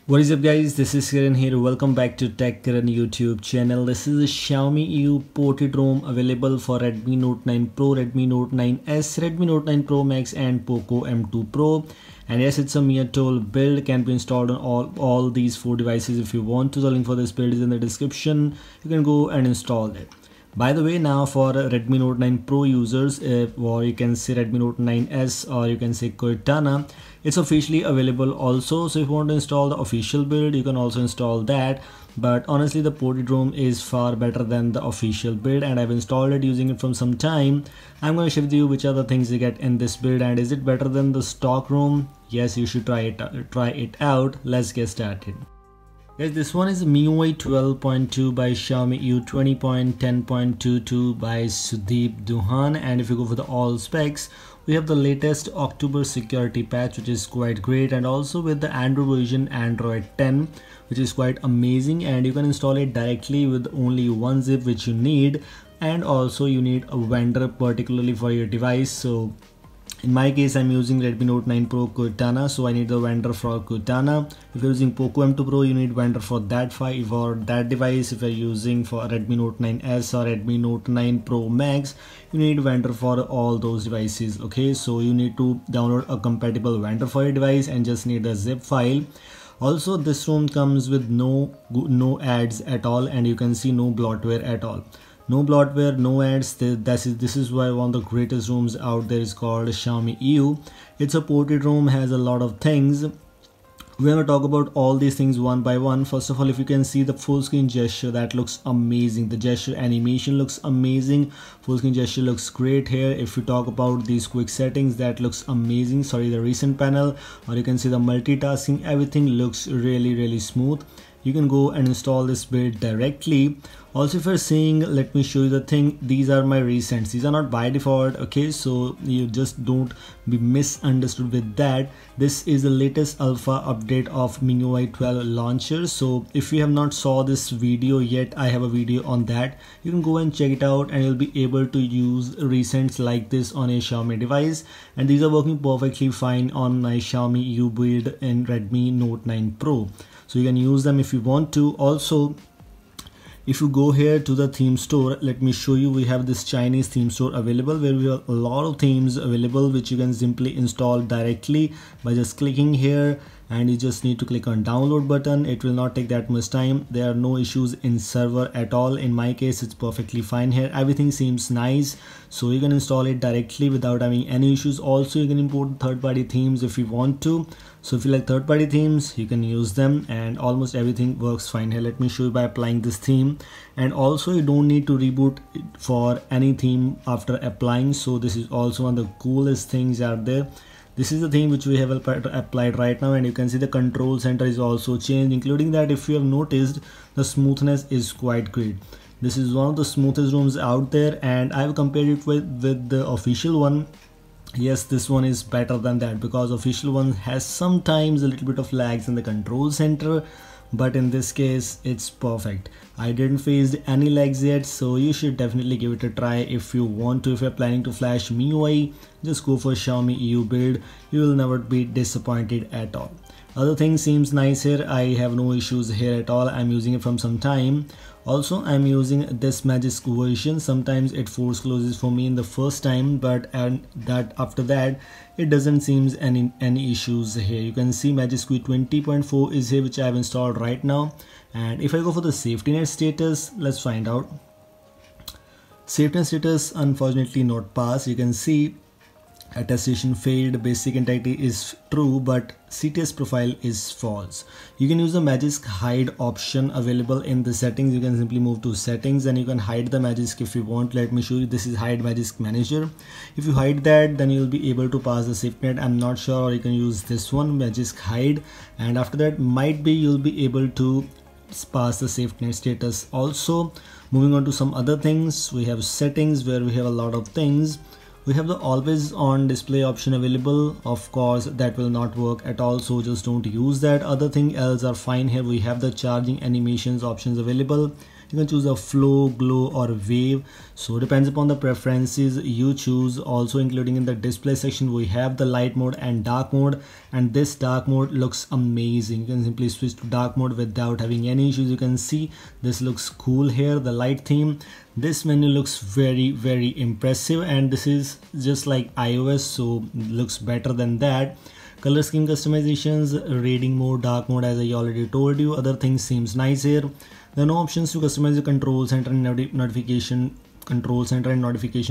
What is up guys, this is Kiran here. Welcome back to Tech Kiran YouTube channel. This is a Xiaomi EU ported ROM available for Redmi Note 9 Pro, Redmi Note 9S, Redmi Note 9 Pro Max and Poco M2 Pro. And yes, it's a miatoll build, can be installed on all these four devices if you want to. The link for this build is in the description. You can go and install it. By the way, now for Redmi Note 9 Pro users, or you can say Redmi Note 9S, or you can say Cortana, it's officially available also. So if you want to install the official build, you can also install that. But honestly, the ported ROM is far better than the official build, and I've installed it using it from some time. I'm going to share with you which are the things you get in this build, and is it better than the stock ROM? Yes, you should try it out. Let's get started. Guys, this one is MIUI 12.2 by Xiaomi EU 20.10.22 by Sudeep Duhan, and if you go for the all specs, we have the latest October security patch, which is quite great, and also with the Android version Android 10, which is quite amazing, and you can install it directly with only one zip which you need, and also you need a vendor particularly for your device. So in my case, I'm using Redmi Note 9 Pro Cortana, so I need the vendor for Cortana. If you're using Poco M2 Pro, you need vendor for that device. If you're using for Redmi Note 9S or Redmi Note 9 Pro Max, you need vendor for all those devices. Okay, so you need to download a compatible vendor for your device and just need a zip file. Also, this ROM comes with no ads at all, and you can see no bloatware at all. No bloatware, no ads. This is why one of the greatest ROMs out there is called Xiaomi EU. It's a ported ROM, has a lot of things. We're going to talk about all these things one by one. First of all, if you can see the full screen gesture, that looks amazing. The gesture animation looks amazing. Full screen gesture looks great here. If you talk about these quick settings, that looks amazing. Sorry, the recent panel, or you can see the multitasking, everything looks really smooth. You can go and install this build directly. Also, if you're seeing, let me show you the thing, these are my recents, these are not by default. Okay, so you just don't be misunderstood with that. This is the latest alpha update of MIUI 12 launcher. So if you have not saw this video yet, I have a video on that. You can go and check it out, and you'll be able to use recents like this on a Xiaomi device, and these are working perfectly fine on my Xiaomi EU build in Redmi Note 9 Pro. So you can use them if you want to. Also, if you go here to the theme store, let me show you, we have this Chinese theme store available where we have a lot of themes available which you can simply install directly by just clicking here, and you just need to click on download button. It will not take that much time. There are no issues in server at all. In my case, it's perfectly fine here. Everything seems nice, so you can install it directly without having any issues. Also, you can import third-party themes if you want to. So if you like third-party themes, you can use them, and almost everything works fine here. Let me show you by applying this theme. And also, you don't need to reboot for any theme after applying. So this is also one of the coolest things out there. This is the theme which we have applied right now, and you can see the control center is also changed, including that if you have noticed, the smoothness is quite great. This is one of the smoothest ROMs out there, and I've compared it with the official one. Yes, this one is better than that, because official one has sometimes a little bit of lags in the control center, but in this case it's perfect. I didn't face any lags yet, so you should definitely give it a try if you want to. If you're planning to flash MIUI, just go for Xiaomi EU build. You will never be disappointed at all. Other thing seems nice here. I have no issues here at all. I'm using it from some time. Also, I'm using this Magisk version. Sometimes it force closes for me in the first time, but after that it doesn't seem any issues here. You can see Magisk 20.4 is here, which I have installed right now. And if I go for the safety net status, let's find out. Safety net status unfortunately not passed. You can see attestation failed, basic integrity is true, but CTS profile is false. You can use the Magisk hide option available in the settings. You can simply move to settings and you can hide the Magisk if you want. Let me show you. This is hide Magisk manager. If you hide that, then you'll be able to pass the safety net. I'm not sure, or you can use this one, Magisk hide, and after that might be you'll be able to pass the safety net status. Also, moving on to some other things, we have settings where we have a lot of things. We have the always on display option available. Of course, that will not work at all, so just don't use that. Other thing else are fine here. We have the charging animations options available. You can choose a flow, glow or wave, so depends upon the preferences you choose. Also including in the display section we have the light mode and dark mode, and this dark mode looks amazing. You can simply switch to dark mode without having any issues. You can see this looks cool here, the light theme. This menu looks very impressive, and this is just like iOS, so looks better than that. Color scheme customizations, reading mode, dark mode, as I already told you. Other things seems nice here. There are no options to customize the control center and notification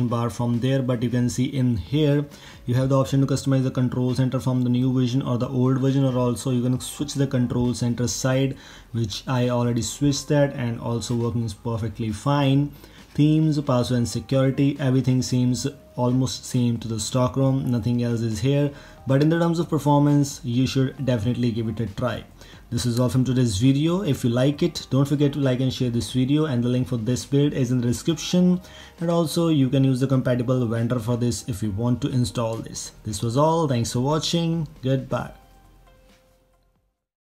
bar from there, but you can see in here you have the option to customize the control center from the new version or the old version, or also you can switch the control center side, which I already switched that, and also working perfectly fine. Themes, password and security, everything seems almost same to the stock ROM, nothing else is here, but in the terms of performance you should definitely give it a try. This is all from today's video. If you like it, don't forget to like and share this video, and the link for this build is in the description, and also you can use the compatible vendor for this if you want to install this. This was all. Thanks for watching. Goodbye.